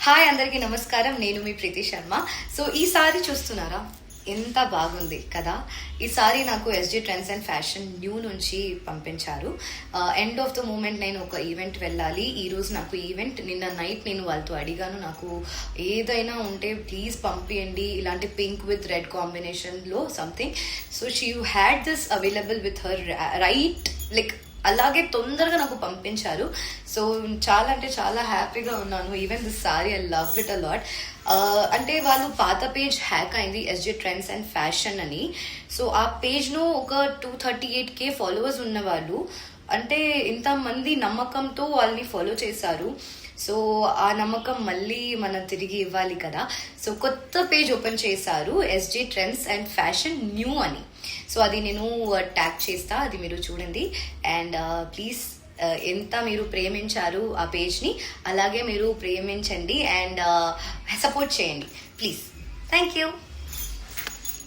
Hi అందరికీ నమస్కారం. నేను మీ ప్రీతి శర్మ. సో ఈ సారీ చూస్తున్నారా, ఎంత బాగుంది కదా. ఈ సారీ నాకు SJ trends and fashion new నుంచి పంపించారు. ఎండ్ ఆఫ్ ద మూమెంట్ నేను ఒక ఈవెంట్ వెళ్ళాలి, ఈ రోజు నాకు ఈవెంట్. నిన్న నైట్ నేను వాళ్ళతో అడిగాను, నాకు ఏదైనా ఉంటే ప్లీజ్ పంపియండి, ఇలాంటి పింక్ విత్ రెడ్ కాంబినేషన్లో something. So she had this available with her right, like అలాగే తొందరగా నాకు పంపించారు. సో చాలా అంటే చాలా హ్యాపీగా ఉన్నాను. Even this sorry I love it a lot. అంటే వాళ్ళు పాత పేజ్ హ్యాక్ అయింది, ఎస్జే ట్రెండ్స్ అండ్ ఫ్యాషన్ అని. సో ఆ పేజ్ను ఒక 238K ఫాలోవర్స్ ఉన్నవాళ్ళు, అంటే ఇంతమంది నమ్మకంతో వాళ్ళని ఫాలో చేశారు. సో ఆ నమ్మకం మళ్ళీ మనం తిరిగి ఇవ్వాలి కదా. సో కొత్త పేజ్ ఓపెన్ చేశారు, SJ trends and fashion new అని. సో అది నేను ట్యాగ్ చేస్తా, అది మీరు చూడండి. అండ్ ప్లీజ్ ఎంత మీరు ప్రేమించారు ఆ పేజ్ని, అలాగే మీరు ప్రేమించండి అండ్ సపోర్ట్ చేయండి ప్లీజ్. Thank you.